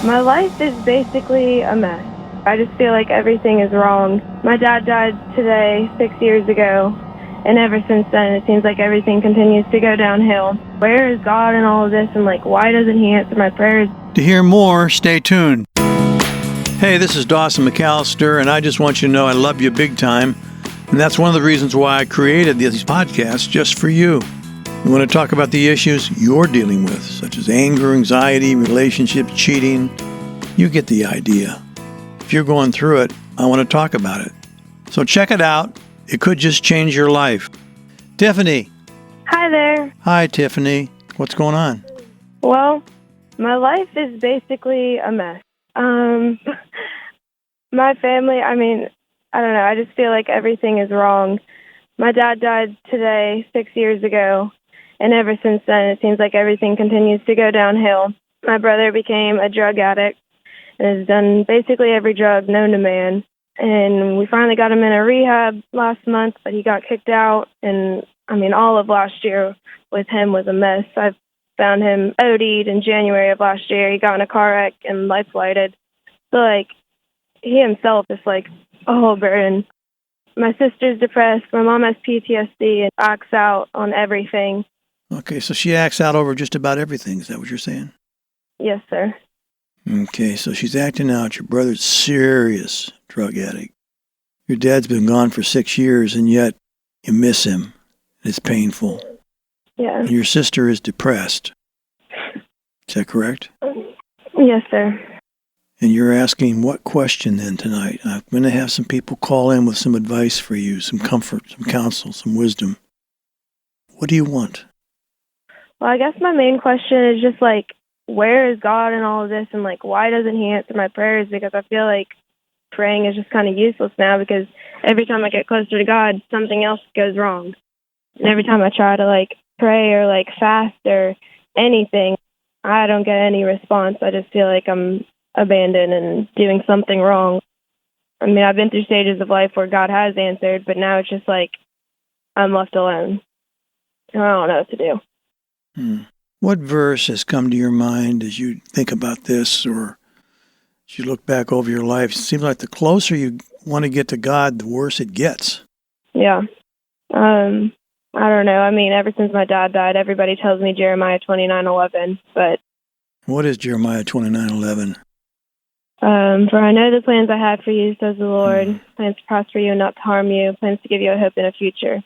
My life is basically a mess. I just feel like everything is wrong. My dad died today, 6 years ago, and ever since then it seems like everything continues to go downhill. Where is God in all of this, and why doesn't he answer my prayers? To hear more, stay tuned. Hey, this is Dawson McAllister, and I just want you to know I love you big time. And that's one of the reasons why I created these podcasts just for you. We want to talk about the issues you're dealing with, such as anger, anxiety, relationships, cheating. You get the idea. If you're going through it, I want to talk about it. So check it out. It could just change your life. Tiffany. Hi there. Hi, Tiffany. What's going on? Well, my life is basically a mess. My family, I don't know, I just feel like everything is wrong. My dad died today, 6 years ago, and ever since then it seems like everything continues to go downhill. My brother became a drug addict and has done basically every drug known to man. And we finally got him in a rehab last month, but he got kicked out. And, all of last year with him was a mess. I found him OD'd in January of last year. He got in a car wreck and life flighted. So, he himself is a whole burden. My sister's depressed. My mom has PTSD and acts out on everything. Okay, so she acts out over just about everything. Is that what you're saying? Yes, sir. Okay, so she's acting out. Your brother's serious drug addict. Your dad's been gone for 6 years, and yet you miss him. It's painful. Yeah. And your sister is depressed. Is that correct? Yes, sir. And you're asking what question then tonight? I'm going to have some people call in with some advice for you, some comfort, some counsel, some wisdom. What do you want? Well, I guess my main question is just where is God in all of this, and why doesn't he answer my prayers? Because I feel like praying is just kind of useless now, because every time I get closer to God, something else goes wrong. And every time I try to pray or fast or anything, I don't get any response. I just feel like I'm abandoned and doing something wrong. I've been through stages of life where God has answered, but now it's just I'm left alone. And I don't know what to do. What verse has come to your mind as you think about this, or as you look back over your life? It seems like the closer you want to get to God, the worse it gets. Yeah. I don't know. Ever since my dad died, everybody tells me Jeremiah 29:11, but... What is Jeremiah 29:11? For I know the plans I have for you, says the Lord, plans to prosper you and not to harm you, plans to give you a hope and a future.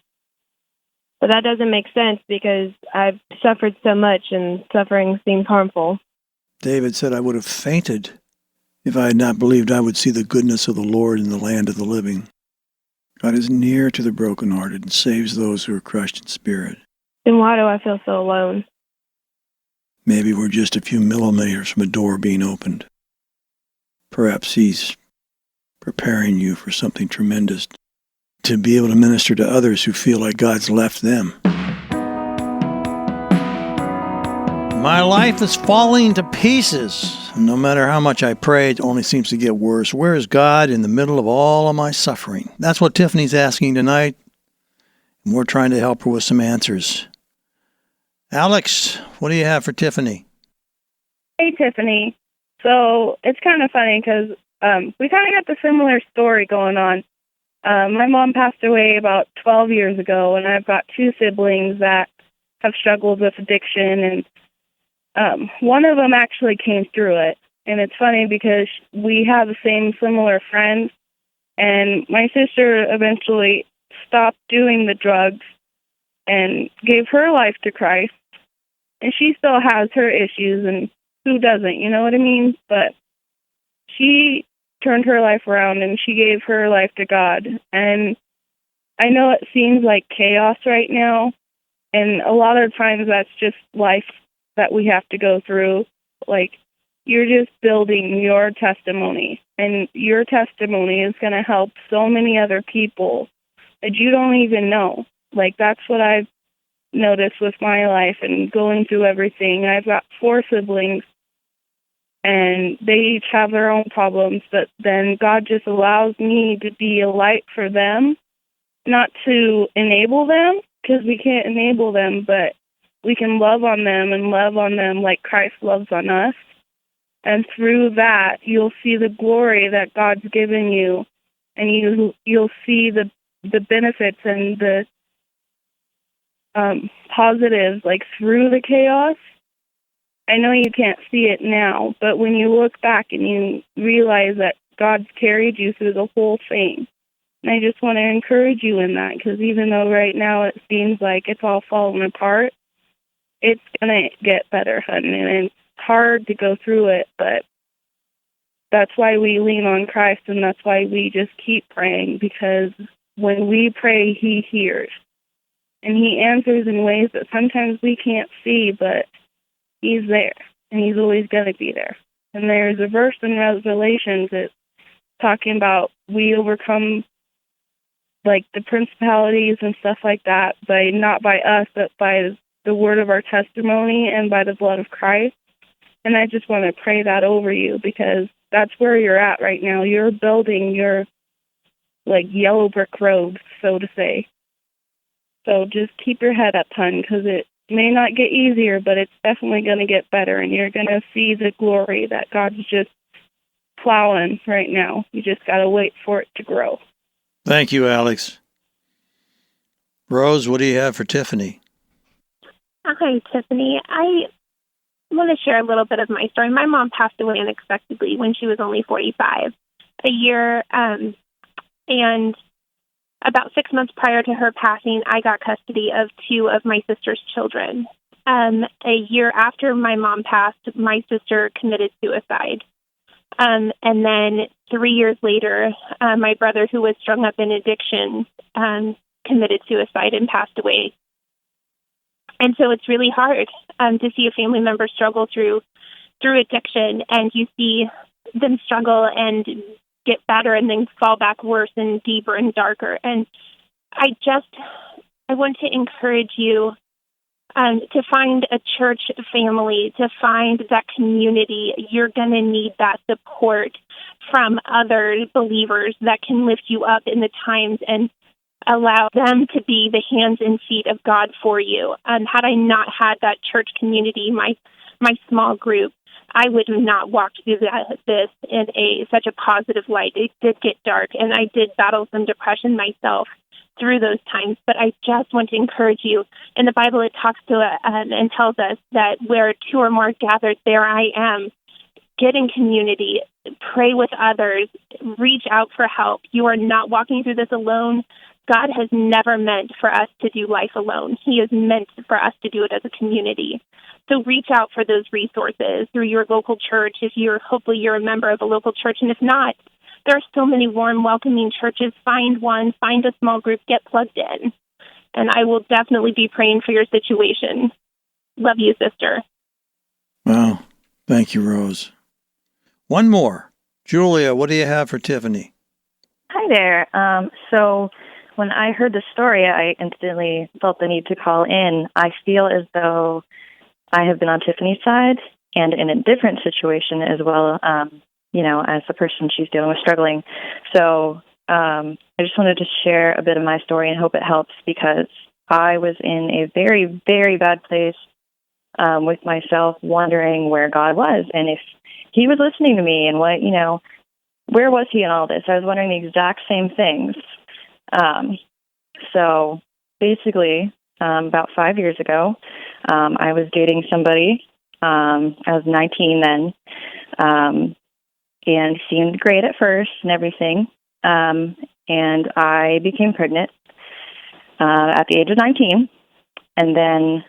But that doesn't make sense because I've suffered so much and suffering seems harmful. David said, I would have fainted if I had not believed I would see the goodness of the Lord in the land of the living. God is near to the brokenhearted and saves those who are crushed in spirit. Then why do I feel so alone? Maybe we're just a few millimeters from a door being opened. Perhaps he's preparing you for something tremendous, to be able to minister to others who feel like God's left them. My life is falling to pieces. No matter how much I pray, it only seems to get worse. Where is God in the middle of all of my suffering? That's what Tiffany's asking tonight, and we're trying to help her with some answers. Alex, what do you have for Tiffany? Hey, Tiffany. So it's kind of funny because we kind of got the similar story going on. My mom passed away about 12 years ago, and I've got two siblings that have struggled with addiction, and one of them actually came through it. And it's funny because we have the same similar friends, and my sister eventually stopped doing the drugs and gave her life to Christ. And she still has her issues, and who doesn't, you know what I mean? But she turned her life around, and she gave her life to God. And I know it seems like chaos right now, and a lot of times that's just life that we have to go through. You're just building your testimony, and your testimony is going to help so many other people that you don't even know. That's what I've noticed with my life and going through everything. I've got 4 siblings, and they each have their own problems, but then God just allows me to be a light for them, not to enable them, because we can't enable them, but we can love on them and love on them like Christ loves on us. And through that, you'll see the glory that God's given you, and you'll see the benefits and the positives, like through the chaos. I know you can't see it now, but when you look back and you realize that God's carried you through the whole thing, and I just want to encourage you in that, because even though right now it seems like it's all falling apart, it's going to get better, honey, and it's hard to go through it, but that's why we lean on Christ, and that's why we just keep praying, because when we pray, He hears. And He answers in ways that sometimes we can't see, but He's there, and He's always going to be there. And there's a verse in Revelations that's talking about we overcome, like, the principalities and stuff like that, by not by us, but by the word of our testimony and by the blood of Christ. And I just want to pray that over you, because that's where you're at right now. You're building your, like, yellow brick road, so to say. So just keep your head up, hun, because it may not get easier, but it's definitely going to get better, and you're going to see the glory that God's just plowing right now. You just got to wait for it to grow. Thank you, Alex. Rose, what do you have for Tiffany? Hi, Tiffany. I want to share a little bit of my story. My mom passed away unexpectedly when she was only 45 a year, and about 6 months prior to her passing, I got custody of 2 of my sister's children. A year after my mom passed, my sister committed suicide. And then 3 years later, my brother, who was strung up in addiction, committed suicide and passed away. And so it's really hard to see a family member struggle through addiction, and you see them struggle and get better and then fall back worse and deeper and darker. And I want to encourage you to find a church family, to find that community. You're going to need that support from other believers that can lift you up in the times and allow them to be the hands and feet of God for you. Had I not had that church community, my small group, I would have not walked through this in such a positive light. It did get dark, and I did battle some depression myself through those times. But I just want to encourage you. In the Bible, it talks to and tells us that where 2 or more gathered, there I am. Get in community, pray with others, reach out for help. You are not walking through this alone. God has never meant for us to do life alone. He is meant for us to do it as a community. So reach out for those resources through your local church hopefully you're a member of a local church. And if not, there are so many warm, welcoming churches. Find one, find a small group, get plugged in. And I will definitely be praying for your situation. Love you, sister. Wow. Thank you, Rose. One more. Julia, what do you have for Tiffany? Hi there. So when I heard the story, I instantly felt the need to call in. I feel as though I have been on Tiffany's side and in a different situation as well, as the person she's dealing with struggling. So I just wanted to share a bit of my story and hope it helps, because I was in a very, very bad place with myself, wondering where God was and if He was listening to me and where was He in all this? I was wondering the exact same things. So basically, about 5 years ago, I was dating somebody. I was 19 then, and seemed great at first and everything. And I became pregnant at the age of 19, and then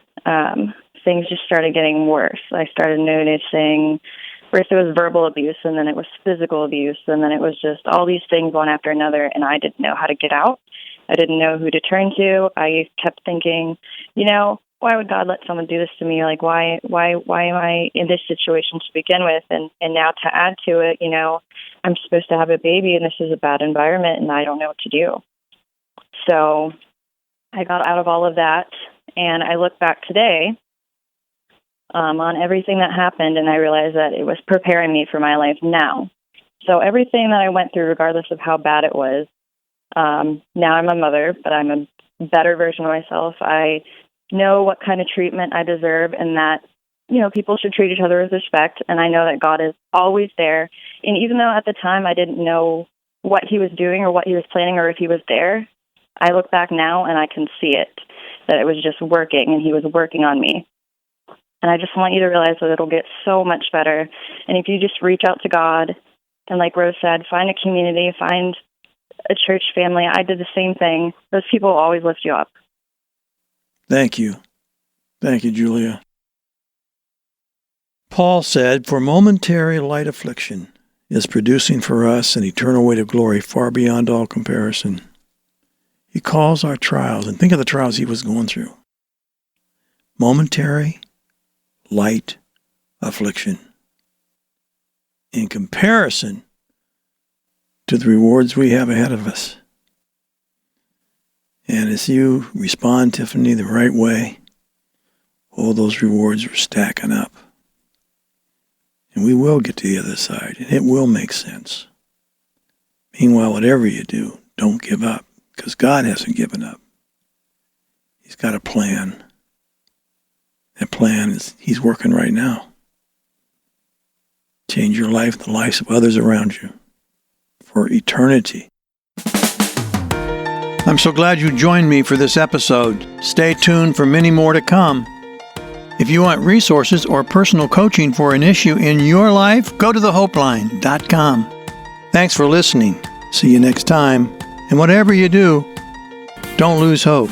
things just started getting worse. I started noticing first it was verbal abuse, and then it was physical abuse, and then it was just all these things one after another, and I didn't know how to get out. I didn't know who to turn to. I kept thinking, why would God let someone do this to me? Like, why am I in this situation to begin with? And now to add to it, I'm supposed to have a baby, and this is a bad environment, and I don't know what to do. So I got out of all of that, and I look back today on everything that happened, and I realized that it was preparing me for my life now. So everything that I went through, regardless of how bad it was, now I'm a mother, but I'm a better version of myself. I know what kind of treatment I deserve, and that people should treat each other with respect, and I know that God is always there. And even though at the time I didn't know what he was doing or what he was planning or if he was there, I look back now and I can see it, that it was just working and he was working on me. And I just want you to realize that it'll get so much better. And if you just reach out to God, and like Rose said, find a community, find a church family. I did the same thing. Those people will always lift you up. Thank you. Thank you, Julia. Paul said, "For momentary light affliction is producing for us an eternal weight of glory far beyond all comparison." He calls our trials, and think of the trials he was going through, momentary light affliction in comparison to the rewards we have ahead of us. And as you respond, Tiffany, the right way, all those rewards are stacking up. And we will get to the other side, and it will make sense. Meanwhile, whatever you do, don't give up, because God hasn't given up. He's got a plan. That plan is he's working right now. Change your life, the lives of others around you for eternity. I'm so glad you joined me for this episode. Stay tuned for many more to come. If you want resources or personal coaching for an issue in your life, go to thehopeline.com. Thanks for listening. See you next time. And whatever you do, don't lose hope.